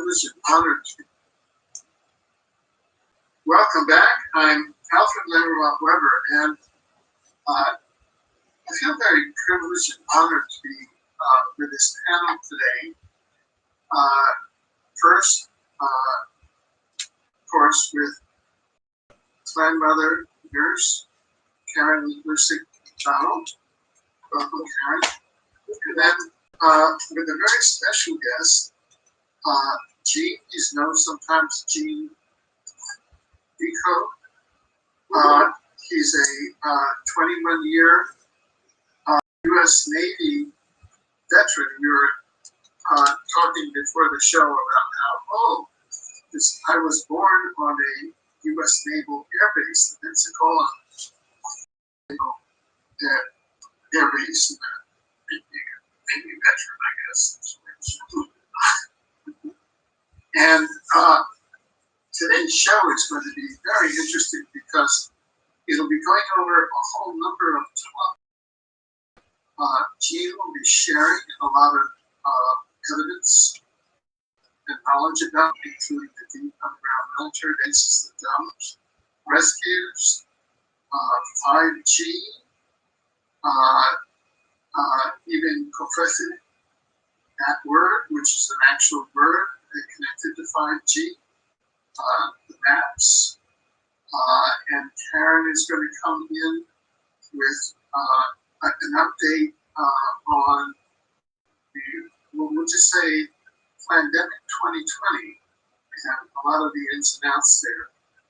privilege and honor to welcome back. I'm Alfred Weber, and I feel very privileged and honored to be with this panel today. First, of course, with klanmother nurse Karen Lucyk MacDonald. Welcome, Karen. And then with a very special guest, Gene. He's known sometimes Gene Deco. He's a 21-year U.S. Navy veteran. We were talking before the show about how, I was born on a U.S. Naval Air Base, the Pensacola Naval Air Base. Navy veteran, I guess. And today's show is going to be very interesting because it'll be going over a whole number of topics. Gene will be sharing a lot of evidence and knowledge about, including the deep underground military bases, the dumps, rescues, 5G, even prophetic that word, which is an actual word connected to 5G, the maps, and Karen is going to come in with an update on we'll just say pandemic 2020, and a lot of the ins and outs there.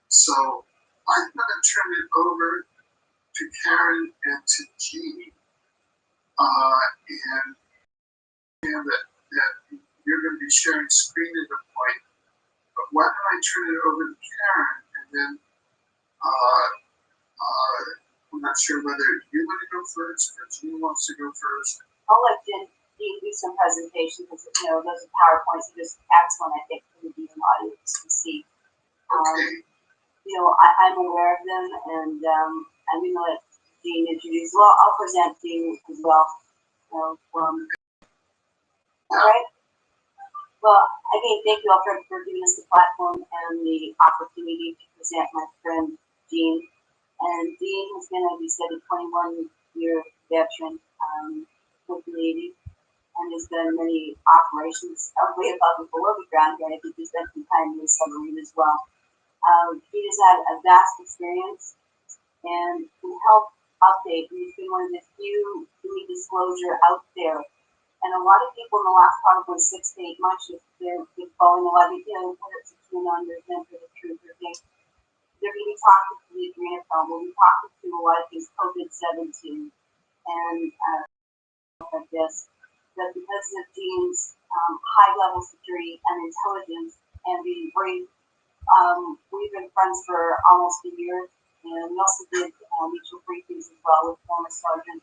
So I'm going to turn it over to Karen and to Jean, and that you're going to be sharing screen at a point. But why don't I turn it over to Karen, and then I'm not sure whether you want to go first or Jean wants to go first. I'll let Jean do some presentation because those are PowerPoints are just excellent, I think, for the viewing audience to see. Okay. I'm aware of them, and I'm going to let Jean introduce. Well, I'll present Jean as well. All right. Well, again, thank you, Alfred, for giving us the platform and the opportunity to present my friend Jean. And Jean has been, as you said, a 21-year veteran with the Navy and has done many operations way above and below the ground. And I think he's spent some time in the submarine as well. He has had a vast experience and can help update. He's been one of the few doing disclosure out there. And a lot of people in the last probably 6 to 8 months, they're following a lot of, whether it's a QAnon, there's men for the truth, or things. They're going to be talking to the adrenochrome. We'll be talking to a lot of things, COVID-17, and like this. But because of Gene's high-level security and intelligence and being brave, we've been friends for almost a year. And we also did mutual briefings as well with former Sergeant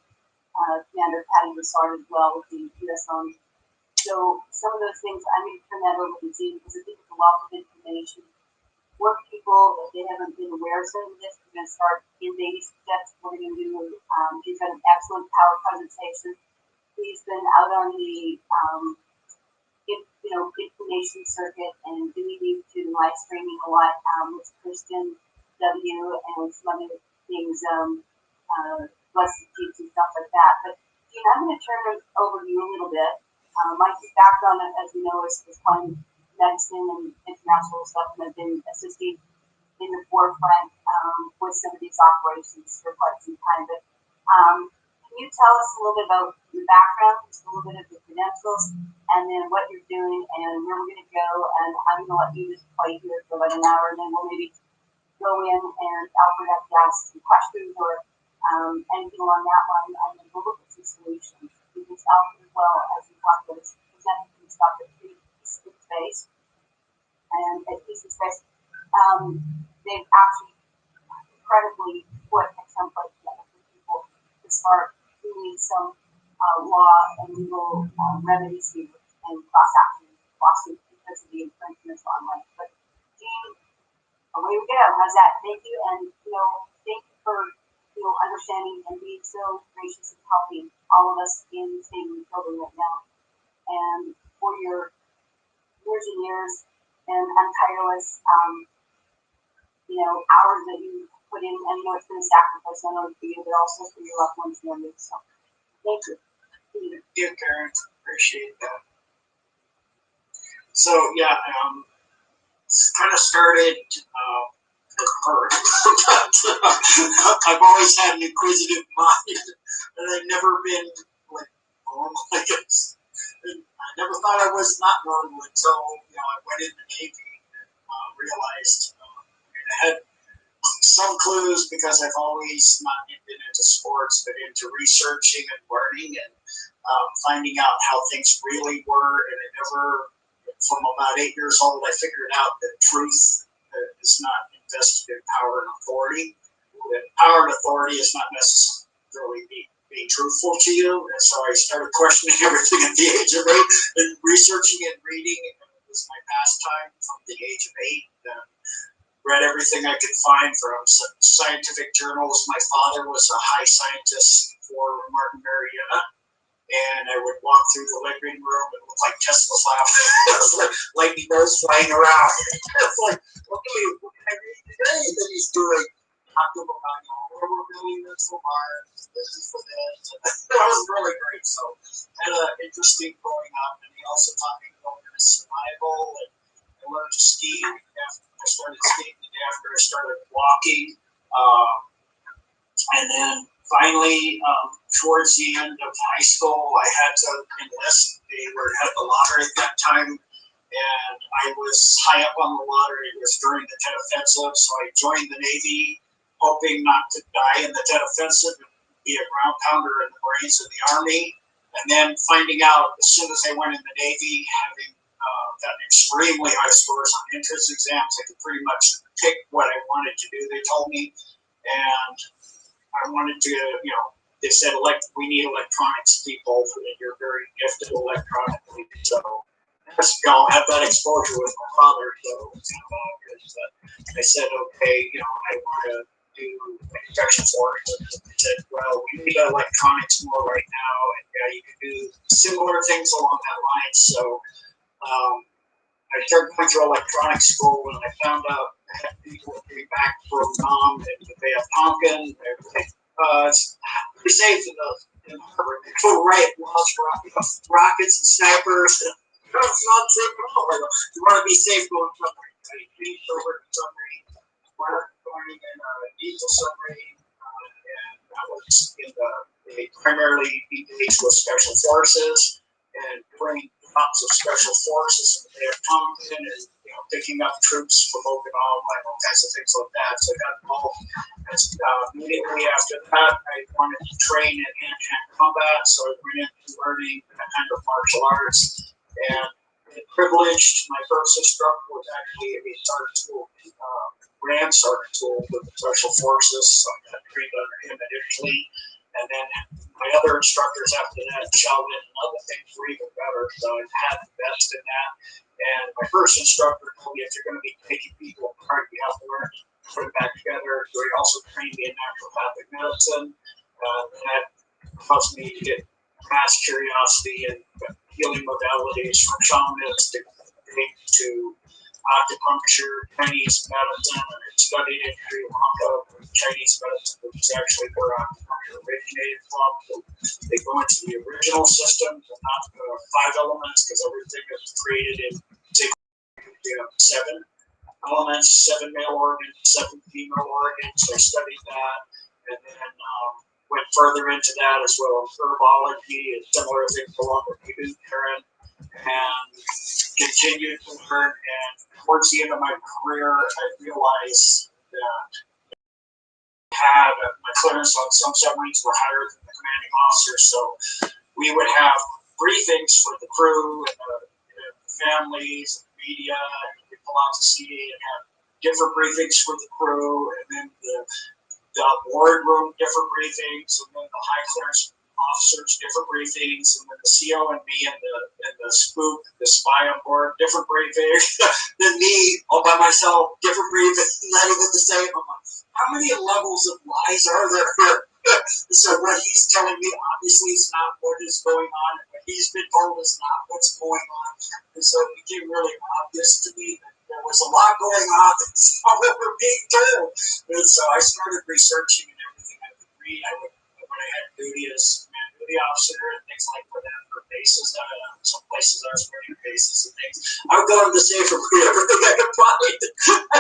Commander Patty Broussard as well with the U.S. Army. So some of those things, I'm going to turn that over to Gene because I think it's a wealth of information. For people, if they haven't been aware of some of this, we're going to start in baby steps. We're going to do, he's got an excellent power presentation. He's been out on the, information circuit and doing YouTube live streaming a lot with Kristen W. and some other things, blessed teach and stuff like that. But Gene, I'm going to turn it over to you a little bit. My background, as you know, is playing medicine and international stuff, and I've been assisting in the forefront with some of these operations for quite some time. But can you tell us a little bit about your background, just a little bit of the credentials, and then what you're doing and where we're going to go? And I'm going to let you just play here for like an hour, and then we'll maybe go in and Alfred has to ask some questions or anything along that line, and then we'll look at some solutions. Because Alfred, as well as we talked about, is presenting some stuff at Peace in Space. And at Peace in Space, they've actually incredibly put a template together for people to start doing some law and legal remedies here and cross action lawsuits because of the infringements on life. But Gene, away we go. How's that? Thank you, and thank you for understanding and being so gracious and helping all of us in the same building right now, and for your years and years and untireless, hours that you put in. And it's been a sacrifice not only for you, but also for your loved ones and you. So, thank you. Yeah, Karen, appreciate that. So yeah, kind of started at birth, but I've always had an inquisitive mind, and I've never been like normal, I guess. And I never thought I was not normal until I went in the Navy and realized I had some clues because I've always not been into sports, but into researching and learning and finding out how things really were. And I never, from about 8 years old, I figured out that truth is not invested in power and authority. That power and authority is not necessarily being truthful to you. And so I started questioning everything at the age of 8 and researching and reading. It was my pastime from the age of 8. Read everything I could find from scientific journals. My father was a high scientist for Martin Marietta, and I would walk through the living room. It looked like Tesla's lab. It was like lightning bolts flying around. It's like, okay, what can I read today that he's doing? Talking about where we're going to Mars. This is for this. That was really great. So had an interesting growing up, and he also taught me survival and I learned to ski after I started skating after I started walking. And then finally, towards the end of high school, I had to enlist. They had the lottery at that time, and I was high up on the lottery. It was during the Tet Offensive, so I joined the Navy, hoping not to die in the Tet Offensive and be a ground pounder in the Marines of the Army. And then finding out as soon as I went in the Navy, having gotten extremely high scores on entrance exams, I could pretty much pick what I wanted to do, they told me. And I wanted to, they said, we need electronics people, and you're very gifted electronically. So I had that exposure with my father, so I said, okay, I want to do manufacturing for it. They said, well, we need electronics more right now, and you can do similar things along that line. So I started going through electronics school, and I found out I had people coming back from Nam and the Bay of Tonkin. It's pretty safe in the harbor. They go right launch rockets and snipers. It's not safe at all. You want to be safe going submarine. I changed over to submarine. Going in a diesel submarine, and I was primarily engaged with special forces and bringing lots of special forces in the Bay of Tonkin and picking up troops from Okinawa and all kinds of things like that. So I got involved. Immediately after that, I wanted to train in hand-to-hand combat, so I went into learning that kind of martial arts. And privileged, my first instructor was actually a sergeant school, Grand Sergeant School with the Special Forces, so I got trained under him initially. And then my other instructors after that, Sheldon and other things were even better, so I had the best in that. And my first instructor told me if you're going to be taking people apart, you have to learn to put it back together. So he also trained me in naturopathic medicine. That caused me to get mass curiosity and healing modalities from shamanism to acupuncture, Chinese medicine, and I studied in Sri Lanka with Chinese medicine, which is actually where acupuncture originated from. So they go into the original systems and not the 5 elements, because everything is created in 7 elements, 7 male organs, 7 female organs. So I studied that, and then went further into that as well as herbology and similar things along with you, Karen, and continued to learn. And towards the end of my career, I realized that my clearance on some submarines were higher than the commanding officer, so we would have briefings for the crew and the families, and the media, and we'd pull out to sea and have different briefings for the crew, and then the boardroom, different briefings, and then the high clearance officers, different briefings, and then the CO and me and the spook, the spy on board, different briefings. Then me all by myself, different briefings, not even the same. I'm like, how many levels of lies are there? So what he's telling me obviously is not what is going on, and what he's been told is not what's going on. And so it became really obvious to me that there was a lot going on that's not what we're being told. And so I started researching and everything I could read. When I had duty as command duty officer and things like that for bases, some places I was running bases and things, I would go to the safe and read everything I could find.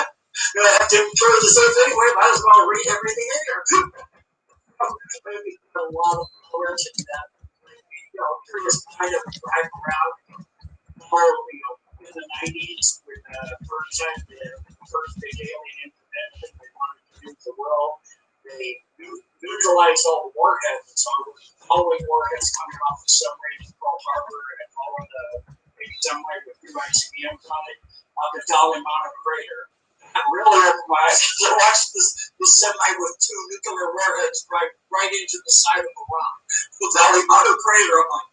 And I have to improve the safe anyway, might as well read everything in here. Maybe a lot of knowledge and that, curious kind of drive around, in the 90s when first had the first big alien intervention, they wanted to nuke the world. They neutralized all the warheads, and so following warheads coming off the submarine in Pearl Harbor and following the big submarine with two ICBMs on it, the Klanmother crater. I really opened my eyes to watch this semi with two nuclear warheads right into the side of the rock. The Klanmother crater. I'm like,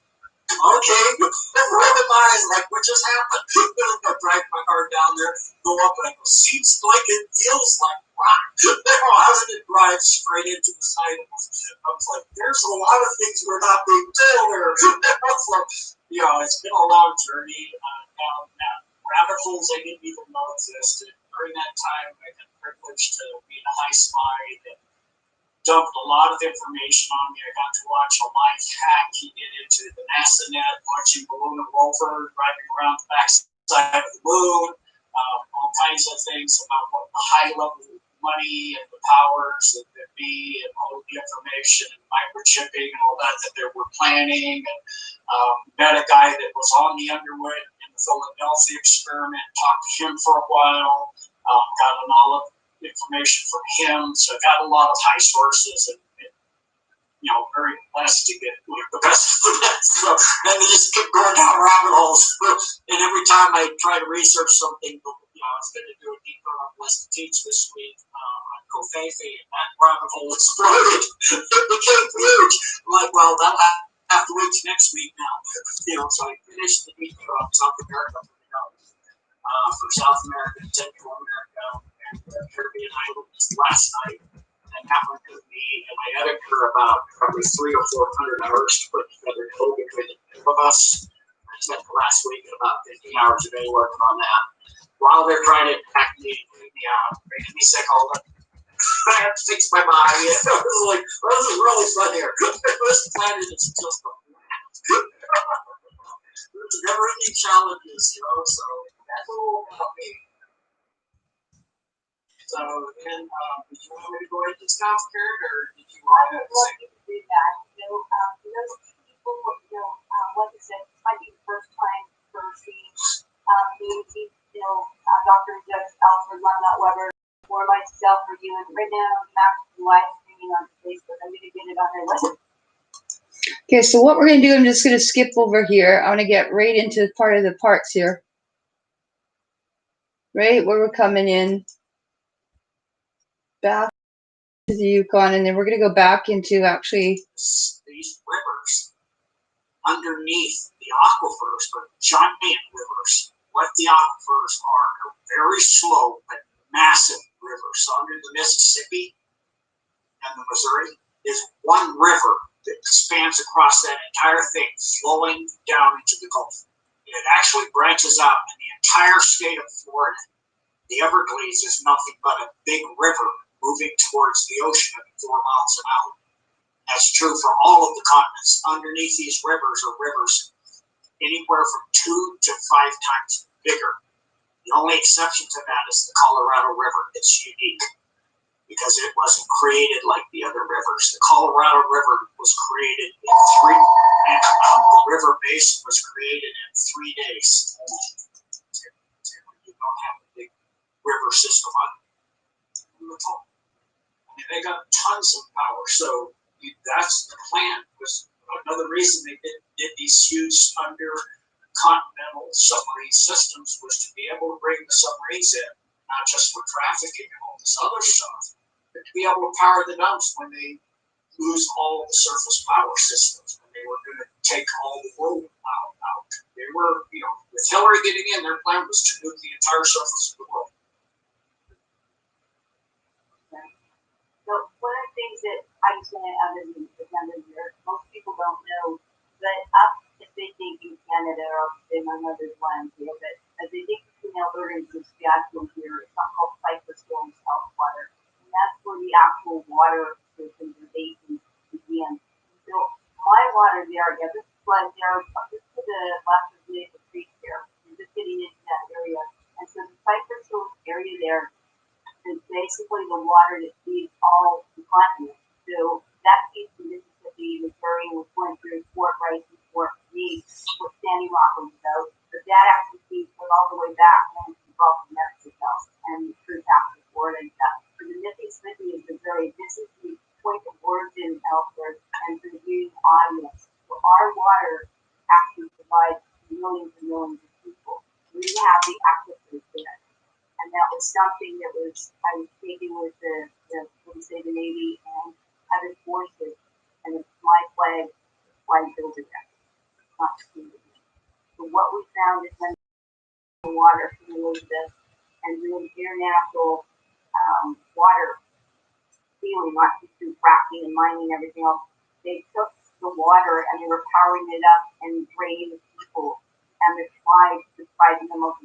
okay, I'm rolling my eyes like, what just happened? I drive my car down there, go up, and I go, seems like it feels like rock. How did it drive straight into the side of us? I was like, there's a lot of things we're not being told here. So, it's been a long journey. Now, rabbit holes I didn't even know existed. During that time, I had the privilege to be in a high spy that dumped a lot of information on me. I got to watch a live hack he did into the NASA net, watching balloon and rover driving around the backside of the moon, all kinds of things about what the high level money and the powers that could be, and all of the information and microchipping and all that they were planning. And met a guy that was on the Underwood in the Philadelphia experiment, talked to him for a while, got a lot of information from him, so I got a lot of high sources and very blessed to get the best of that. So, and they just kept going down rabbit holes. And every time I try to research something, I was going to do a deeper list to teach this week on kofefe, and that rabbit hole exploded. It became huge. I'm like, well, that'll have to wait till next week now. So I finished the deep South America for South America, Central America, and the Caribbean islands last night. And that one took me and my editor about probably 300 or 400 hours to put together a whole between the two of us. I spent the last week about 15 hours a day working on that. While they're trying to attack me and take me out, making me sick all the I have to fix my body. It was like, well, this is really fun here. This planet is just a blast. There's never-ending challenges, so that's a little about me. So, then, did you want me to go into stuff, Karen, or did you want to say? To do that. For those people, like I said, this might be the first time for seeing Dr. and Judge Alfred, Weber, or myself, or you, and right now I'm live streaming on Facebook. I'm going to get it on there later. Okay, so what we're going to do, I'm just going to skip over here. I want to get right into part of the parts here. Right where we're coming in. Back to the Yukon, and then we're going to go back into actually these rivers underneath the aquifers are giant rivers. What the aquifers are very slow but massive rivers. So under the Mississippi and the Missouri is one river that spans across that entire thing, flowing down into the Gulf. And it actually branches out in the entire state of Florida. The Everglades is nothing but a big river moving towards the ocean at 4 miles an hour. That's true for all of the continents. Underneath these rivers are rivers anywhere from 2 to 5 times bigger. The only exception to that is the Colorado River. It's unique because it wasn't created like the other rivers. The Colorado River was created in the river basin was created in 3 days. You don't have a big river system on the top. They got tons of power, so that's the plan. Was another reason they did these huge undercontinental submarine systems was to be able to bring the submarines in, not just for trafficking and all this other stuff, but to be able to power the dumps when they lose all the surface power systems, when they were going to take all the world out. They were, with Hillary getting in, their plan was to nuke the entire surface of the world. So one of the things that I just want to add in here. Most people don't know, but up if they think in Canada or say my mother's land here, but as they think in Alberta and Saskatchewan here, it's something called cypress stone south water. And that's where the actual water systems and basins begin. So my water there, yeah, this flood there, just to the left of the creek there, you're just getting into that area. And so the cypress stone area there is basically the water that feeds all the continent. So that feeds the Mississippi, Missouri, and was going through Fort Rice and Fort Meade, Fort Sandy Rock and so, but that actually feeds all the way back into the Gulf of Mexico and through back to Florida and stuff. So the Mississippi is this is the point of origin, Alfred, and for the viewing audience. So our water actually provides millions and millions of people. We have the access to it. And that was something that I was taking with the Navy and other forces, and it's my flag flies over there, not students. So what we found is when the water from Elizabeth and doing international water stealing, not just through fracking and mining and everything else, they took the water and they were powering it up and draining the people and the tribes, depriving them of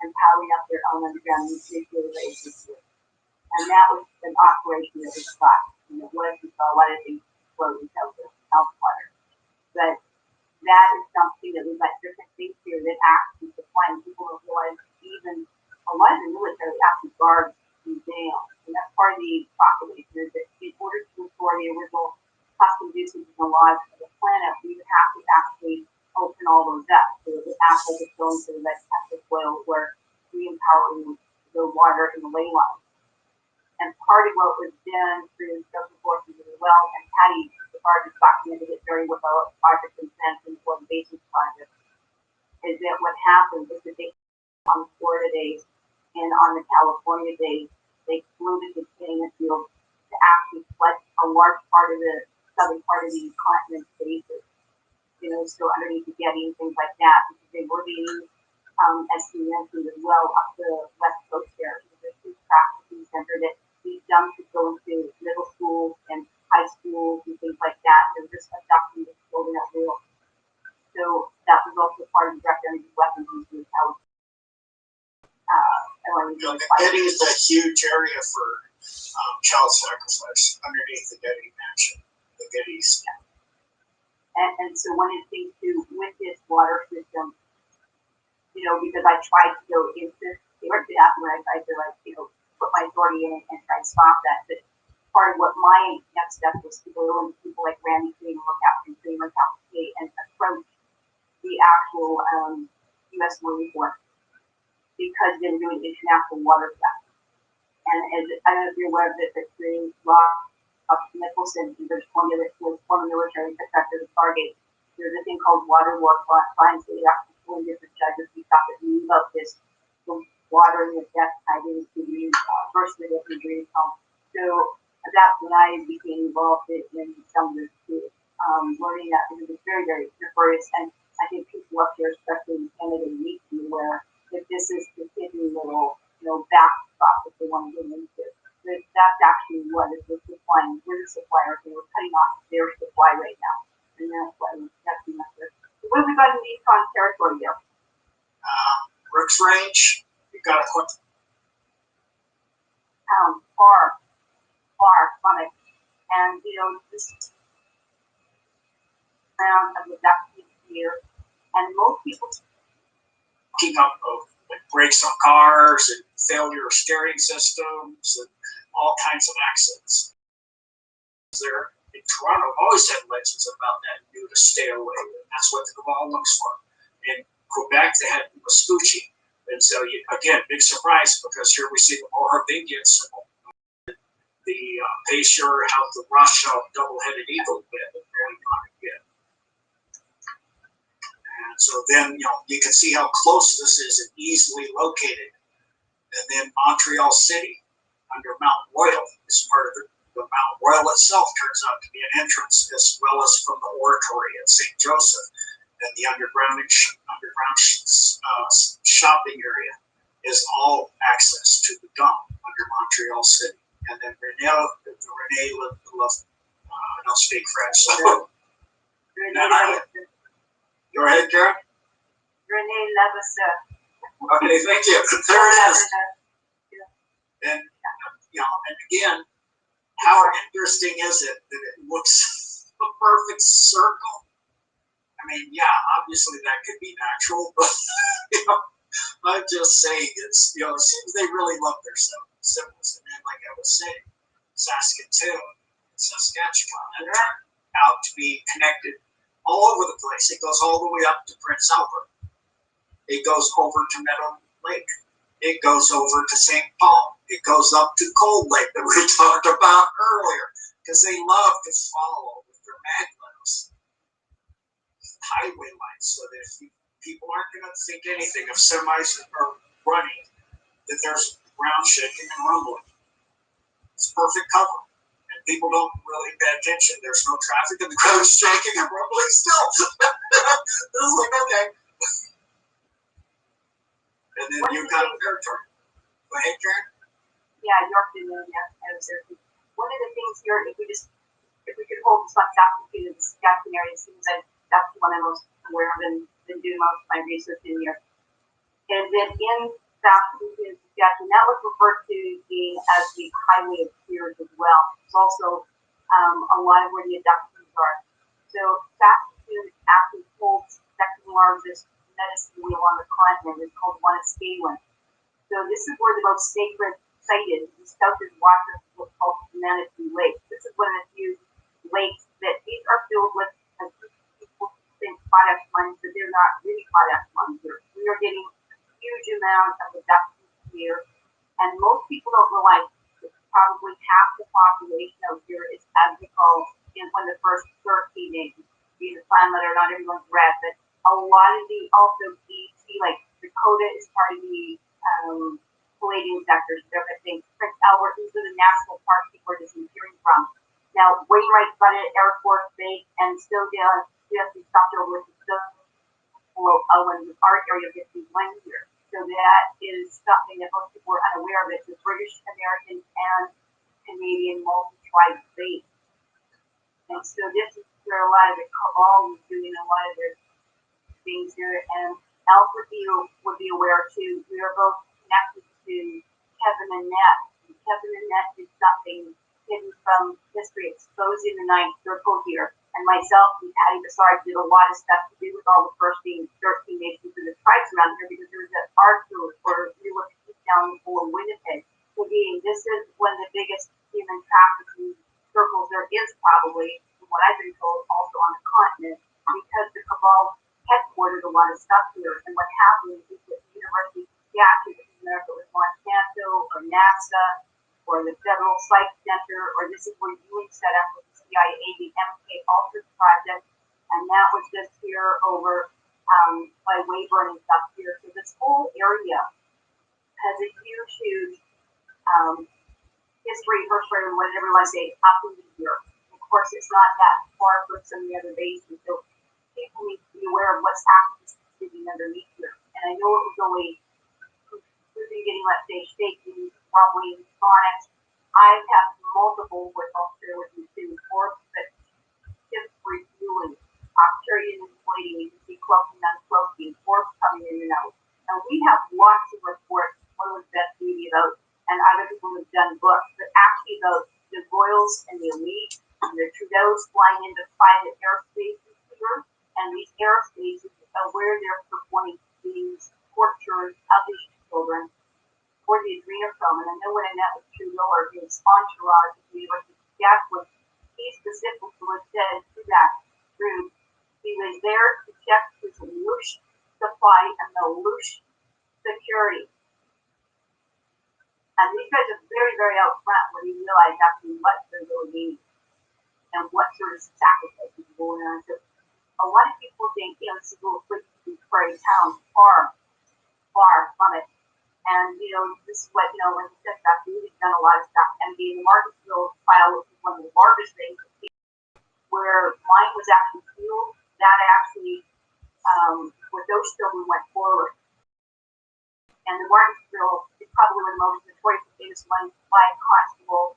and powering up their own underground nuclear bases. And that was an operation that was fun. And it was, we saw a lot of things floating out the water. But that is something that we've got different things here that actually supply, and people don't realize even a lot of the military actually guards these dams. And that's part of the proclamation is that in order to restore the original custom uses and laws of the planet, we would have to actually open all those up. So the apple is going to the Texas oil where re-empowering the water in the ley line. And part of what was done through social forces as well, and Patty, the largest documented it during what the project and for the basin project, is that what happened is that they on the Florida days and on the California days, they flew the containment field to actually flood a large part of the southern part of the continent bases. You know, so underneath the Getty and things like that, because they were being, as you mentioned as well, up the west coast there. There's this practicing center that these dumps would go into middle schools and high schools and things like that. They were just abducting the children at will. So that was also part of the direct energy weapons use how the Getty is a huge area for child sacrifice underneath the Getty mansion, the Gettys. And so one of the things too with this water system, you know, because I tried to go into they were after when I tried to put my authority in and try and stop that. But part of what my next step was to go into people like Randy Kramer, Captain Kramer, Captain Kate, and approach the actual U.S. Marine Corps because they were doing international water theft. And as I don't know if you're aware of it, the Green Rock up Nicholson, there's formula with former military protected the Stargate. There's a thing called water war crimes. They actually pull different judges. We thought that we knew about this, the water and the death tied into the first minute of the dream home. So that's when I became involved in some of this too, learning that because it's very, very nefarious. And I think people up here, especially in Canada, need to be aware that this is the hidden little, backstop that they want to get into. That's actually what is the supplying. We're the suppliers, and we're cutting off their supply right now. And that's why that's the message. What have we got in the Yukon territory there? Brooks Range, you've got a quick. Far from it. And, this round of the duck here. And most people Keep up with brakes on cars and failure of steering systems and all kinds of accidents. There in Toronto, I've always had legends about that new to stay away, and that's what the cabal looks for. In Quebec, they had Vespucci, and so again, big surprise because here we see the Moravian symbol, the Pacer how the Russia double-headed eagle bit, very not again. And so then you can see how close this is and easily located. And then Montreal City under Mount Royal is part of it. The Mount Royal itself turns out to be an entrance as well as from the oratory at St. Joseph. And the underground shopping area is all access to the dump under Montreal City. And then the Rene I don't speak French, so. Renee Go ahead, Karen. Levasseur. Okay, thank you. There it is. And, and again, how interesting is it that it looks a perfect circle? I mean, yeah, obviously that could be natural, but, I'm just saying it seems they really love their symbols. And then, like I was saying, Saskatoon, Saskatchewan, and they're out to be connected all over the place. It goes all the way up to Prince Albert. It goes over to Meadow Lake. It goes over to St. Paul. It goes up to Cold Lake that we talked about earlier, because they love to follow with their magnets highway lines, so that if people aren't going to think anything of semis or running, that there's ground shaking and rumbling. It's perfect cover. And people don't really pay attention. There's no traffic and the ground's shaking and rumbling still. This is like, okay. And then you've got a territory. Go ahead, Karen. Yeah, Yorkton, yeah. One of the things here, if we could hold this much altitude in the Saskatchewan area, it seems like that's the one I'm most aware of and been doing most of my research in here. And then in Saskatchewan, that was referred to being as the highway of tears as well. It's also a lot of where the abductions are. So Saskatoon actually holds the second largest medicine wheel on the continent. It's called Wanniskewin. So this is where the most sacred site is. The southern water is what's called Manatee Lake. This is one of the few lakes that these are filled with people think potash mines, but they're not really potash mines. We are getting a huge amount of abductions here, and most people don't realize that probably half the population out here is, as we call, is one of the first 13 nations. Being a klanmother, not everyone's red, but a lot of the also BC, like Dakota is part of the Palladian sectors. So I think Prince Albert, these are the national parks people are just hearing from. Now, Wainwright's got it at Air Force Base, and still just stopped over with the below Owen, with our area of 51 here. So that is something that most people are unaware of. It's a British, American, and Canadian multi-tribe base. And so this is where a lot of the cabal is doing a lot of their things here. And Alfred would be aware too. We are both connected to Kevin and Nett. Kevin and Nett did something hidden from history, exposing the ninth circle here. And myself and Patty Bassard did a lot of stuff to do with all the first 13 nations and the tribes around here, because there was an art tour where we looked down for Winnipeg. So this is one of the biggest human trafficking circles there is, probably, from what I've been told, also on the continent, because the cabal headquartered a lot of stuff here. And what happened is that the University of Saskatchewan, whether it was Monsanto or NASA or the Federal Psych Center, or this is where you set up with the CIA, the MK Ultra project, and that was just here over by Weyburn and stuff here. So this whole area has a huge history, whatever you want to say, up in here. Of course, it's not that far from some of the other bases, so people need to be aware of what's happening sitting underneath here. And I know it was always, we've been getting, let's say, shaking, rumbling, sonics. I have multiple, which I'll share with you too, but just refueling, Octarian inflating, you can see cloaking, uncloaking, orbs coming in and out. And we have lots of reports, one was Beth Beauty about, and other people have done books, but actually the royals and the elite and the Trudeaus flying into private airspaces here, and these airspaces are where they're performing these tortures of these children for the adrenochrome. And I know when I met with Trudeau or his entourage at the University of Saskatchewan, he specifically said to that group, he was there to check his loose supply and the loose security. And these guys are very, very out front when you realize actually what they're really needing and what sort of sacrifice is going on. So a lot of people think, this is a little quick to prairie town, far from it. And, this is what, when he said that, he's done a lot of stuff. And the Martinsville file, which is one of the largest things, where mine was actually fueled, that actually, with those children went forward. And the Martinsville is probably one of the most notorious famous ones by Constable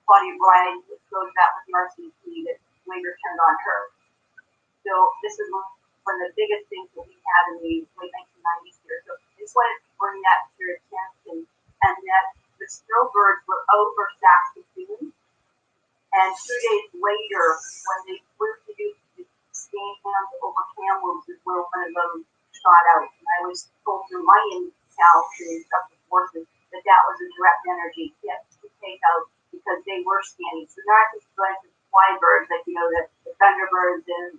Claudia Bryan, which goes back with the RCP that later turned on her. So this is one of the biggest things that we had in the late 1990s here. So I just wanted to bring that to your attention, and that the snowbirds were over Saskatoon. And 2 days later, when they flew to do the stand over Kamloops, is where one of them shot out. And I was told through my intel to instructor forces that that was a direct energy hit to take out because they were scanning. So not just a bunch of fly birds, like, the thunderbirds and,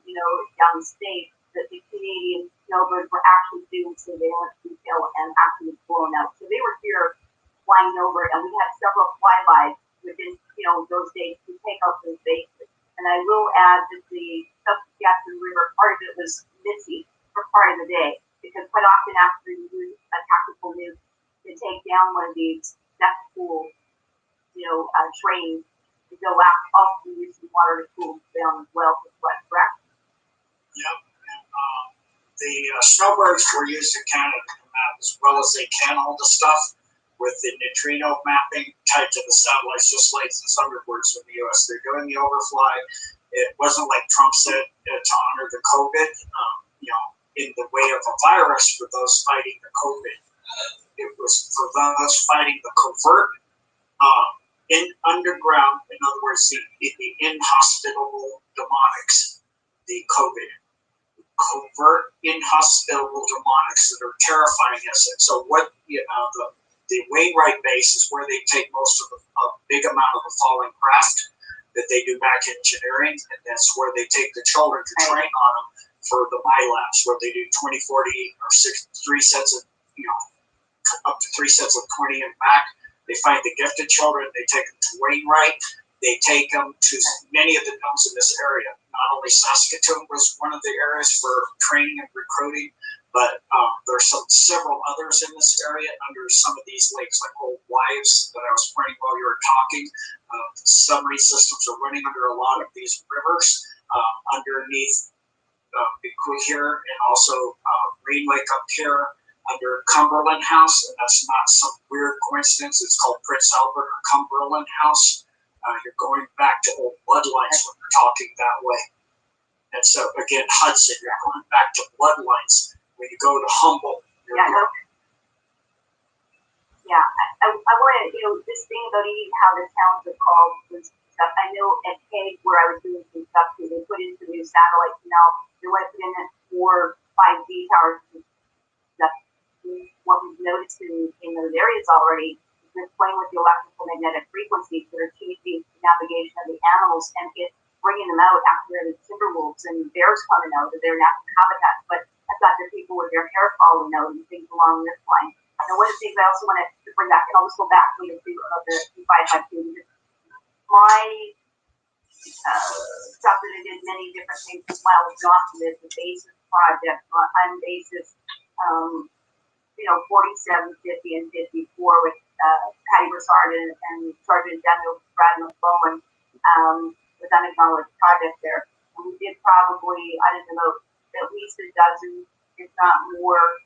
down the state, that the Canadian snowbirds were actually doing surveillance detail and actually blown out. So they were here flying over, and we had several flybys within, those days to take out those bases. And I will add that the Saskatchewan River, part of it was missy for part of the day, because quite often after you use a tactical nuke to take down one of these death pool, trains, to go out, also use some water to cool down as well, correct? Yep. And, the snowbirds were used in Canada to map as well as they can all the stuff with the neutrino mapping tied to the satellites, just like the Thunderbirds in the U.S. They're doing the overfly. It wasn't like Trump said to honor the COVID, in the way of a virus for those fighting the COVID. It was for those fighting the covert, in underground, in other words, the inhospitable demonics, the COVID. Covert, inhospitable demonics that are terrifying us. And so what, the Wainwright base is where they take most of a big amount of the falling craft that they do back engineering, and that's where they take the children to train on them for the MyLabs, where they do 20, 40, or 3 sets of, up to 3 sets of 20 and back. They find the gifted children, they take them to Wainwright, they take them to many of the dumps in this area. Not only Saskatoon was one of the areas for training and recruiting, but there's several others in this area under some of these lakes, like Old Wives that I was pointing while you were talking. Submarine systems are running under a lot of these rivers underneath Big here, and also Green Lake up here under Cumberland House, and that's not some weird coincidence. It's called Prince Albert or Cumberland House. You're going back to old bloodlines when you're talking that way. And so, again, Hudson, you're going back to bloodlines. When you go to Humboldt, I want to, this thing about eating how the towns are called and stuff. I know at Hague, where I was doing some stuff too, they put in some new satellites now. They want to put in 4 5G towers and stuff. What we've noticed in those areas already is they're playing with the electrical magnetic frequencies that are changing the navigation of the animals, and it's bringing them out after the timber wolves and bears coming out of their natural habitats. But I've got the people with their hair falling out and things along this line. And one of the things I also want to bring back, and I'll just go back to the 552. My stuff that I did many different things while I was Johnson is the basis project on basis 47, 50, and 54 with Patty Broussard and Sergeant General Brad McClellan with unacknowledged project there. And we did probably, I don't know, at least a dozen, if not more,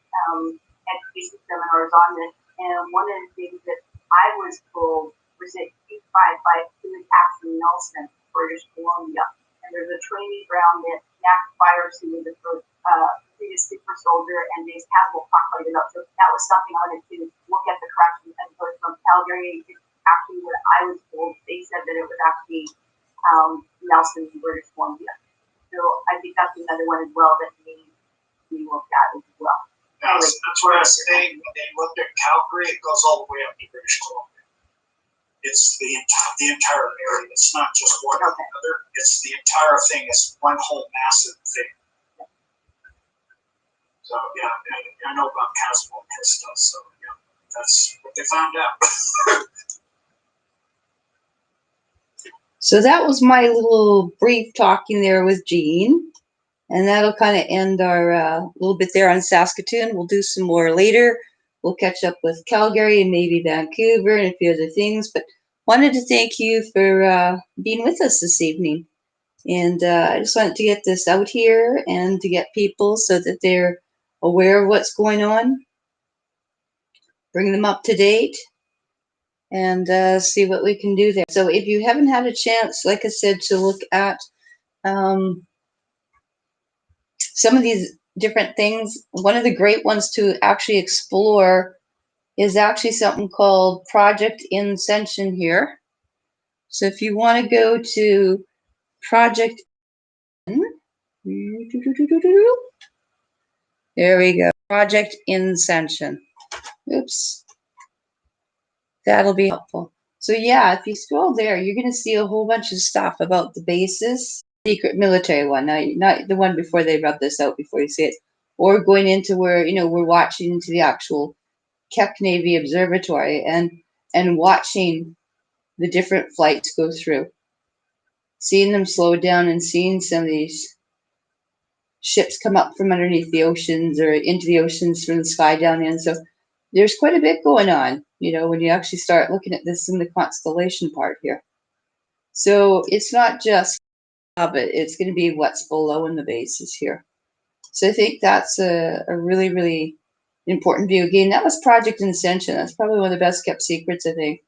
education seminars on this. And one of the things that I was told was that Q552 is actually Nelson, British Columbia. And there's a training ground that Mac Fires, who was the previous super soldier, and James Caswell talked about. So that was something I wanted to look at the corrections and go from Calgary. It's actually what I was told. They said that it was actually Nelson, British Columbia. So I think that's another one as well that we looked at as well. Yes, that's what I was saying. When they looked at Calgary, it goes all the way up to British Columbia. It's the entire area. It's not just one or the other. It's the entire thing. It's one whole massive thing. So yeah, I know about Caswell and his stuff. So yeah, that's what they found out. So that was my little brief talking there with Jean. And that'll kind of end our little bit there on Saskatoon. We'll do some more later. We'll catch up with Calgary and maybe Vancouver and a few other things. But wanted to thank you for being with us this evening. And I just wanted to get this out here and to get people so that they're aware of what's going on. Bring them up to date. and see what we can do there. So if you haven't had a chance, like I said, to look at some of these different things, one of the great ones to actually explore is actually something called Project Ascension here. So if you want to go to Project, there we go, Project Ascension. Oops, that'll be helpful. So yeah, if you scroll there, you're going to see a whole bunch of stuff about the bases. Secret military one, not the one before they rub this out before you see it, or going into where, you know, we're watching into the actual Keck Navy Observatory and watching the different flights go through, seeing them slow down and seeing some of these ships come up from underneath the oceans or into the oceans from the sky down in. So there's quite a bit going on, you know, when you actually start looking at this in the constellation part here. So it's not just of it, it's going to be what's below in the bases here. So I think that's a really, really important view. Again, that was Project Ascension. That's probably one of the best kept secrets, I think,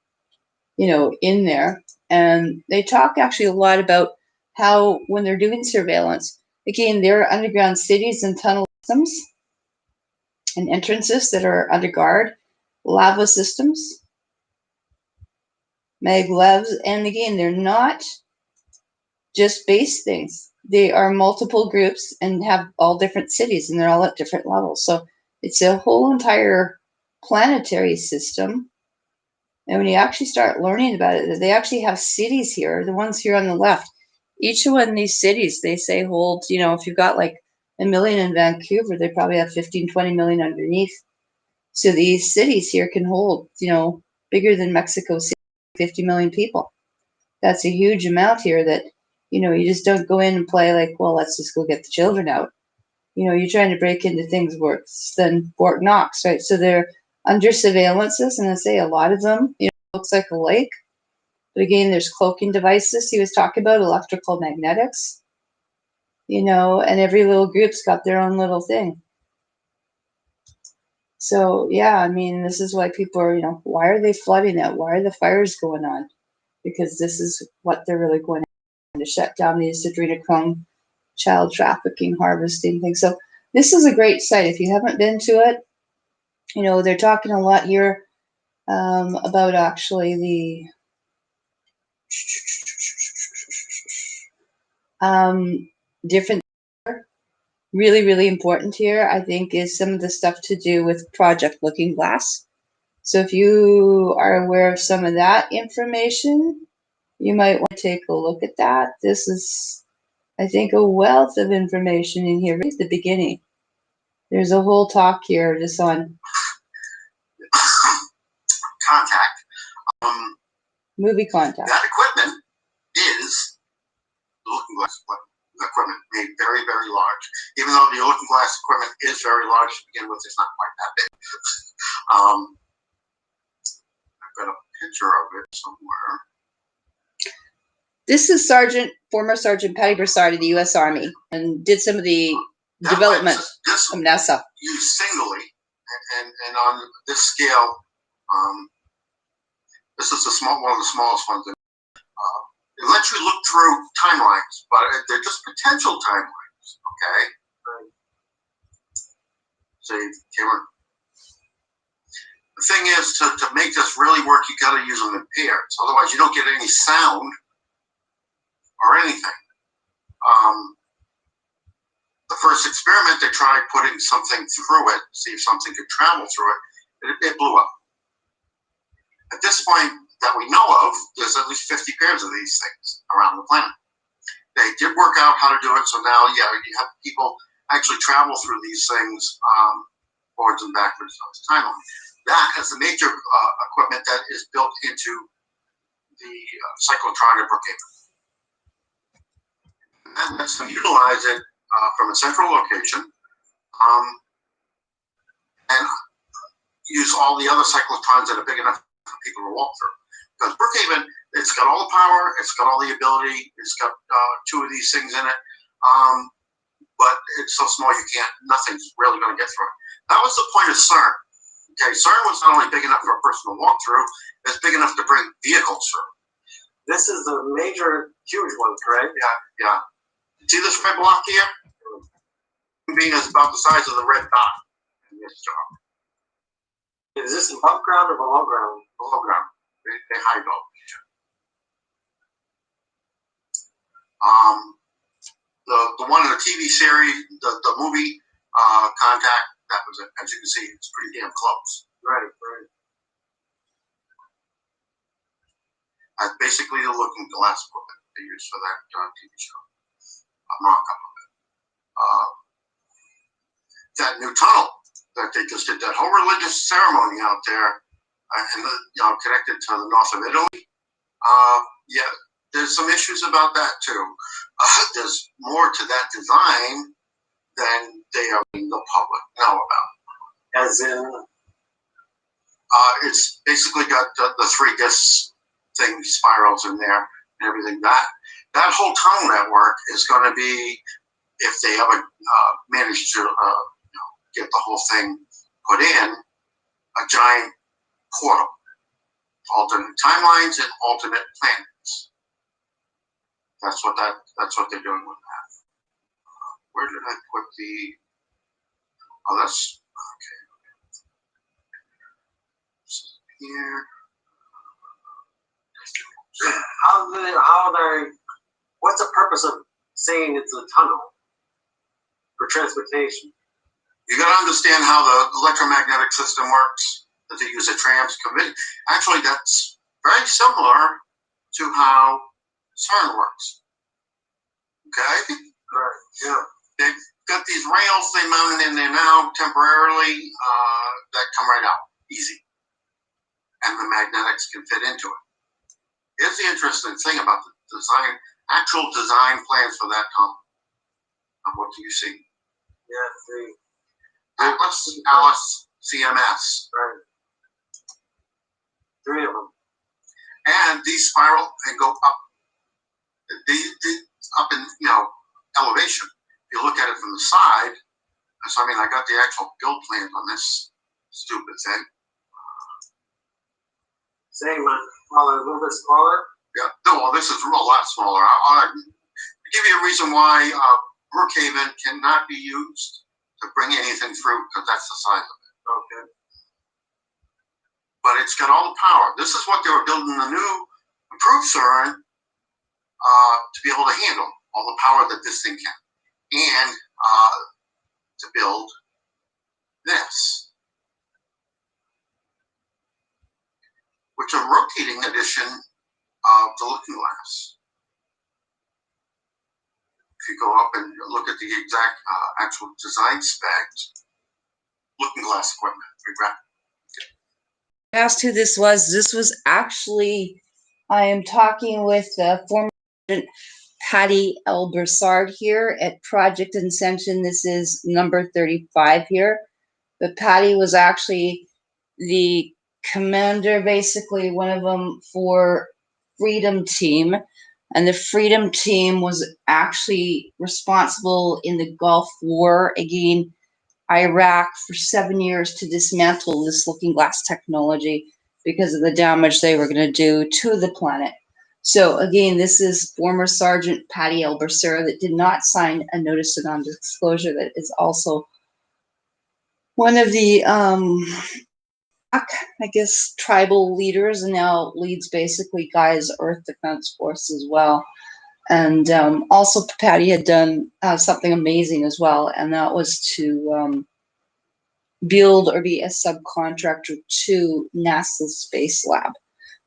you know, in there. And they talk actually a lot about how when they're doing surveillance, again, there are underground cities and tunnel systems and entrances that are under guard, lava systems, maglevs, and again, they're not just base things. They are multiple groups and have all different cities, and they're all at different levels. So it's a whole entire planetary system. And when you actually start learning about it, they actually have cities here, the ones here on the left. Each one of these cities, they say, holds, you know, if you've got like 1 million in Vancouver, they probably have 15, 20 million underneath. So these cities here can hold, you know, bigger than Mexico City, 50 million people. That's a huge amount here that, you know, you just don't go in and play like, well, let's just go get the children out. You know, you're trying to break into things worse than Fort Knox, right? So they're under surveillances, and I say a lot of them, you know, looks like a lake. But again, there's cloaking devices. He was talking about electrical magnetics, you know, and every little group's got their own little thing. So yeah, I mean, this is why people are, you know, why are they flooding that? Why are the fires going on? Because this is what they're really going to shut down these adrenochrome child trafficking, harvesting things. So this is a great site. If you haven't been to it, you know, they're talking a lot here about actually the different, really, really important here, I think, is some of the stuff to do with Project Looking Glass. So if you are aware of some of that information, you might want to take a look at that. This is, I think, a wealth of information in here. Right at the beginning, there's a whole talk here just on Contact. movie contact. That equipment is the looking glass equipment made very, very large. Even though the looking glass equipment is very large to begin with, it's not quite that big. I've got a picture of it somewhere. This is former Sergeant Patty Broussard of the U.S. Army, and did some of the development from NASA. Used singly, and on this scale, this is one of the smallest ones. It lets you look through timelines, but they're just potential timelines. Okay. See, Cameron. The thing is, to make this really work, you got to use them in pairs. Otherwise, you don't get any sound or anything. The first experiment, they tried putting something through it, see if something could travel through it. It blew up. At this point that we know of, there's at least 50 pairs of these things around the planet. They did work out how to do it, so now, yeah, you have people actually travel through these things forwards and backwards on the timeline. That is the major equipment that is built into the cyclotron at Brookhaven. And that's to utilize it from a central location and use all the other cyclotrons that are big enough for people to walk through. Because Brookhaven, it's got all the power, it's got all the ability, it's got 2 of these things in it, but it's so small nothing's really going to get through it. That was the point of CERN. Okay, CERN was not only big enough for a person to walk through, it's big enough to bring vehicles through. This is a major, huge one, correct? Yeah. See this red block here? Being is about the size of the red dot in this job. Is this above ground or below ground? Below ground. They hide all. The one in the TV series, the movie Contact, that was it. As you can see, it's pretty damn close. Right. That's basically the looking glass equipment they used for that TV show. A mock-up of it. That new tunnel that they just did, that whole religious ceremony out there, and connected to the north of Italy. Yeah, there's some issues about that too. There's more to that design than the public know about. As in, it's basically got the 3 disc thing, spirals in there, and everything. That whole tunnel network is going to be, if they ever manage to get the whole thing put in, a giant portal, alternate timelines and alternate planets. That's what they're doing with that. Where did I put the? Oh, that's okay. Here. what's the purpose of saying it's a tunnel for transportation? You got to understand how the electromagnetic system works, that they use a trams. Actually, that's very similar to how CERN works. Okay? Right. Yeah. They've got these rails they mounted in there now temporarily that come right out, easy. And the magnetics can fit into it. Here's the interesting thing about the actual design plans for that tunnel. What do you see? Yeah, 3. Alice CMS. Right. 3 of them. And these spiral and go up. These up in elevation. If you look at it from the side, so I got the actual build plan on this stupid thing. Same one, a little bit smaller. Yeah. No, well, this is a lot smaller. I'll give you a reason why Brookhaven cannot be used to bring anything through, because that's the size of it. Okay. But it's got all the power. This is what they were building the new improved CERN to be able to handle all the power that this thing can, and to build this, which is a rotating edition of the Looking Glass. If you go up and look at the exact actual design specs, Looking Glass equipment. Asked who this was. This was actually, I am talking with former President Patty L. Broussard here at Project Ascension. This is number 35 here. But Patty was actually the commander, basically one of them, for Freedom Team. And the Freedom Team was actually responsible in the Gulf War against Iraq for 7 years to dismantle this Looking Glass technology because of the damage they were going to do to the planet. So again, this is former Sergeant Patty L. Broussard that did not sign a notice of non-disclosure, that is also one of the I guess tribal leaders, and now leads basically Guy's Earth Defense Force as well. And also Patty had done something amazing as well, and that was to build or be a subcontractor to NASA's Space Lab.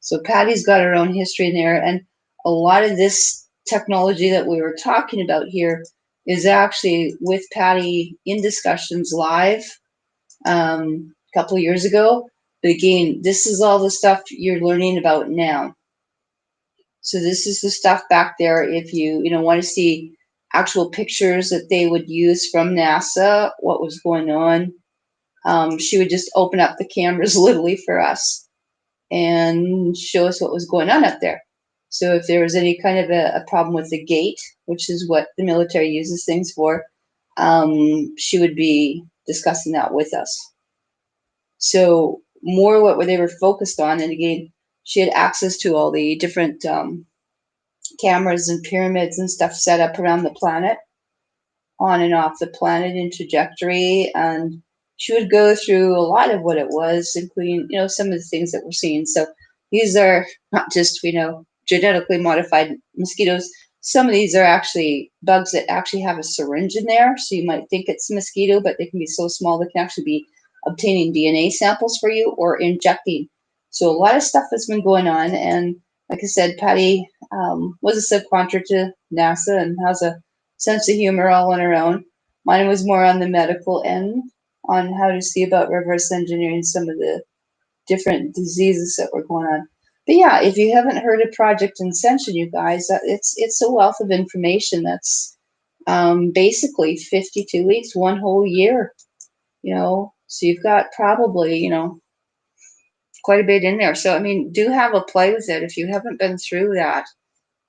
So Patty's got her own history in there, and a lot of this technology that we were talking about here is actually with Patty in discussions live a couple of years ago. But again, this is all the stuff you're learning about now. So this is the stuff back there. If you want to see actual pictures that they would use from NASA, what was going on, she would just open up the cameras literally for us and show us what was going on up there. So if there was any kind of a problem with the gate, which is what the military uses things for, she would be discussing that with us. So more what they were focused on, and again, she had access to all the different cameras and pyramids and stuff set up around the planet, on and off the planet in trajectory, and she would go through a lot of what it was, including, you know, some of the things that we're seeing. So these are not just, you know, genetically modified mosquitoes. Some of these are actually bugs that actually have a syringe in there. So you might think it's a mosquito, but they can be so small they can actually be obtaining DNA samples for you or injecting. So a lot of stuff has been going on. And like I said, Patty was a subcontractor to NASA and has a sense of humor all on her own. Mine was more on the medical end, on how to see about reverse engineering some of the different diseases that were going on. But yeah, if you haven't heard of Project Ascension, you guys, it's a wealth of information. That's basically 52 weeks, one whole year, you know. So you've got probably, you know, quite a bit in there. So I mean, do have a play with it if you haven't been through that.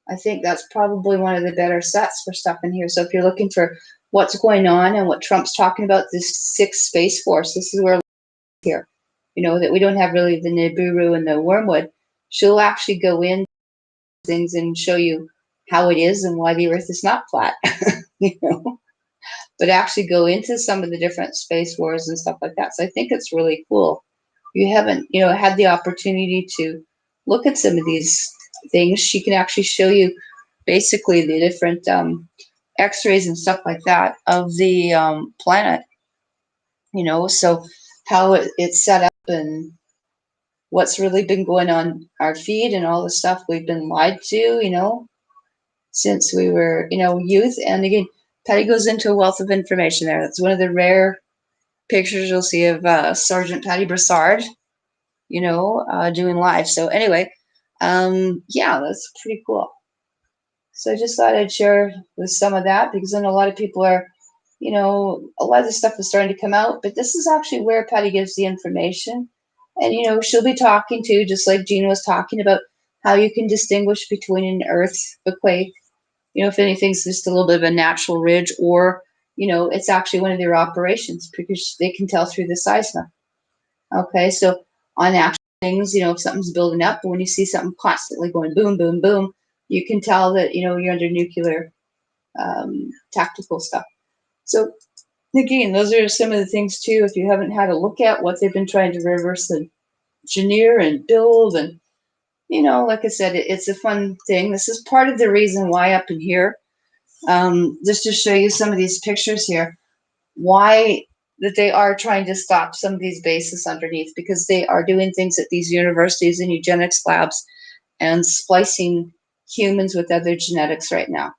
I think that's probably one of the better sets for stuff in here. So if you're looking for what's going on and what Trump's talking about, this sixth space force, this is where here, you know, that we don't have really the Nibiru and the wormwood. She'll actually go in things and show you how it is and why the Earth is not flat, you know, but actually go into some of the different space wars and stuff like that. So I think it's really cool. If you haven't, you know, had the opportunity to look at some of these things, she can actually show you basically the different x-rays and stuff like that of the planet, you know, so how it's set up and what's really been going on our feed and all the stuff we've been lied to, you know, since we were, you know, youth. And again, Patty goes into a wealth of information there. That's one of the rare pictures you'll see of Sergeant Patty Brassard, you know, doing live. So anyway, yeah, that's pretty cool. So I just thought I'd share with some of that, because then a lot of people are, you know, a lot of this stuff is starting to come out, but this is actually where Patty gives the information. And, you know, she'll be talking to, just like Gina was talking about, how you can distinguish between an earthquake, you know, if anything's just a little bit of a natural ridge, or, you know, it's actually one of their operations, because they can tell through the seismic. Okay, so on actual things, you know, if something's building up, but when you see something constantly going boom, boom, boom, you can tell that, you know, you're under nuclear tactical stuff. So again, those are some of the things too, if you haven't had a look at what they've been trying to reverse engineer and build. And, you know, like I said, it's a fun thing. This is part of the reason why up in here, just to show you some of these pictures here, why that they are trying to stop some of these bases underneath, because they are doing things at these universities and eugenics labs and splicing humans with other genetics right now.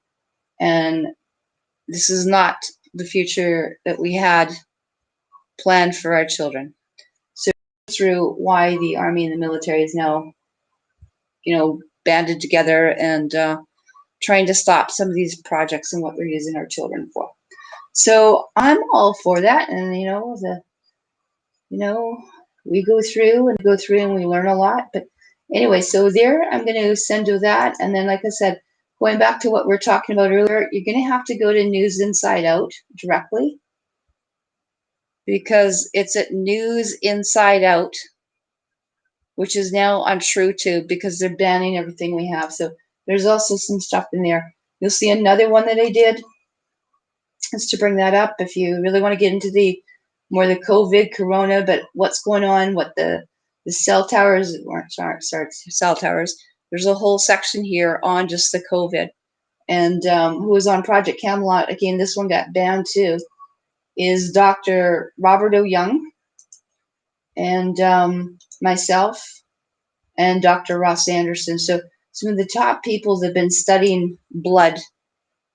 And this is not the future that we had planned for our children. So through why the Army and the military is now, you know, banded together and trying to stop some of these projects and what they're using our children for. So I'm all for that. And, you know, we go through and we learn a lot. But anyway, so there, I'm going to send you that. And then, like I said, going back to what we were talking about earlier, you're going to have to go to News Inside Out directly, because it's at News Inside Out, which is now on TrueTube, because they're banning everything we have. So there's also some stuff in there. You'll see another one that I did, is to bring that up if you really want to get into the more the COVID, corona, but what's going on, what the cell towers, or cell towers. There's a whole section here on just the COVID. And who was on Project Camelot, again, this one got banned too, is Dr. Robert O. Young, and myself, and Dr. Ross Anderson. So some of the top people that have been studying blood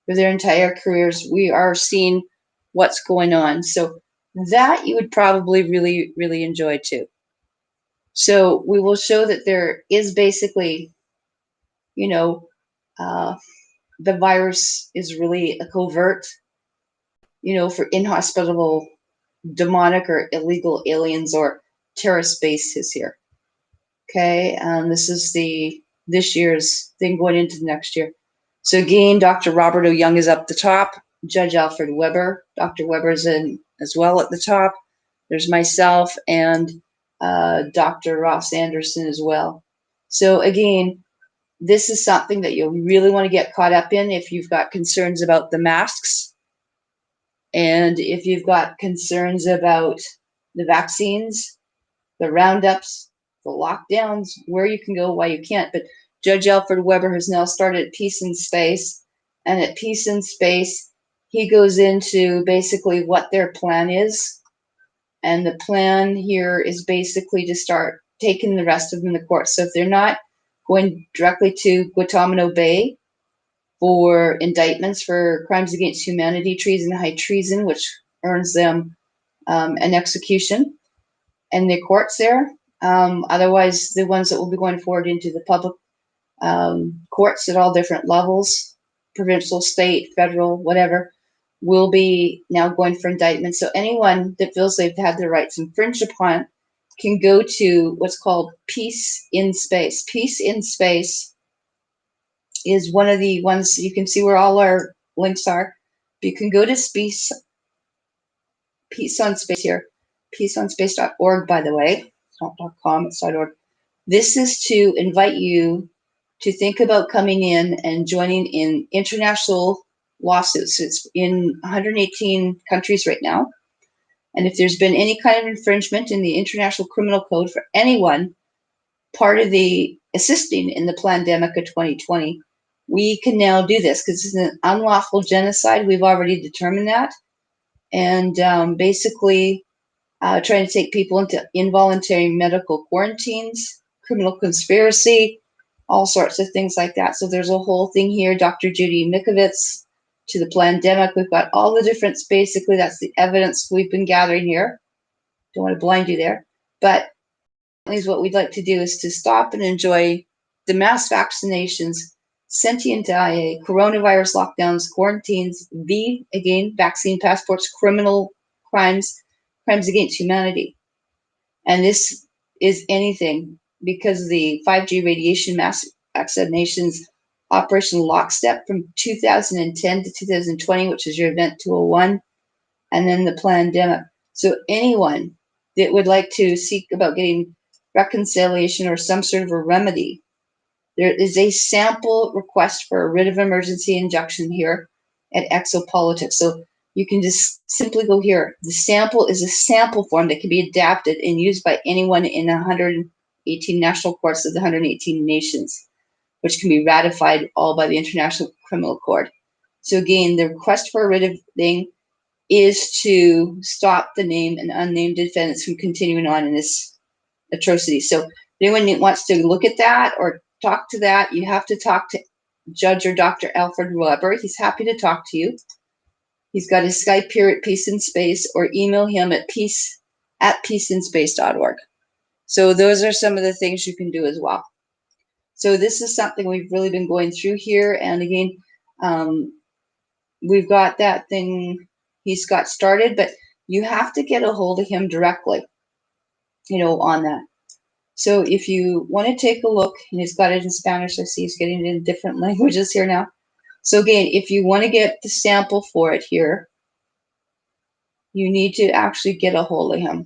for their entire careers, we are seeing what's going on. So that you would probably really, really enjoy too. So we will show that there is basically, you know, the virus is really a covert, you know, for inhospitable, demonic or illegal aliens or terrorist bases here. Okay, this is this year's thing going into the next year. So again, Dr. Robert O. Young is up the top. Judge Alfred Weber, Dr. Weber's in as well at the top. There's myself and Dr. Ross Anderson as well. So again, this is something that you'll really want to get caught up in if you've got concerns about the masks, and if you've got concerns about the vaccines, the roundups, the lockdowns, where you can go, why you can't. But Judge Alfred Weber has now started Peace in Space, and at Peace in Space, he goes into basically what their plan is. And the plan here is basically to start taking the rest of them to court. So if they're not going directly to Guantanamo Bay for indictments for crimes against humanity, treason, high treason, which earns them an execution in the courts there. Otherwise, the ones that will be going forward into the public courts at all different levels, provincial, state, federal, whatever, will be now going for indictment. So anyone that feels they've had their rights infringed upon can go to what's called Peace in Space. Peace in Space is one of the ones, you can see where all our links are. You can go to Peace on Space here, peaceonspace.org, by the way. It's not .com, it's .org. This is to invite you to think about coming in and joining in international lawsuits. It's in 118 countries right now. And if there's been any kind of infringement in the International Criminal Code for anyone part of the assisting in the pandemic of 2020, we can now do this because it's an unlawful genocide. We've already determined that. And basically trying to take people into involuntary medical quarantines, criminal conspiracy, all sorts of things like that. So there's a whole thing here, Dr. Judy Mikovits, to the pandemic. We've got all the different, basically that's the evidence we've been gathering here. Don't want to blind you there. But what we'd like to do is to stop and enjoy the mass vaccinations, sentient IA, coronavirus lockdowns, quarantines, vaccine passports, criminal crimes against humanity. And this is anything because of the 5G radiation mass vaccinations Operation Lockstep from 2010 to 2020, which is your event 201, and then the pandemic. So anyone that would like to seek about getting reconciliation or some sort of a remedy, there is a sample request for a writ of emergency injunction here at Exopolitics. So you can just simply go here. The sample is a sample form that can be adapted and used by anyone in 118 national courts of the 118 nations, which can be ratified all by the International Criminal Court. So again, the request for a writ of thing is to stop the named and unnamed defendants from continuing on in this atrocity. So if anyone wants to look at that or talk to that, you have to talk to Judge or Dr. Alfred Weber. He's happy to talk to you. He's got his Skype here at Peace in Space, or email him at peaceinspace.org. So those are some of the things you can do as well. So this is something we've really been going through here. And again, we've got that thing he's got started, but you have to get a hold of him directly, on that. So if you want to take a look, and he's got it in Spanish, I see he's getting it in different languages here now. So again, if you want to get the sample for it here, you need to actually get a hold of him.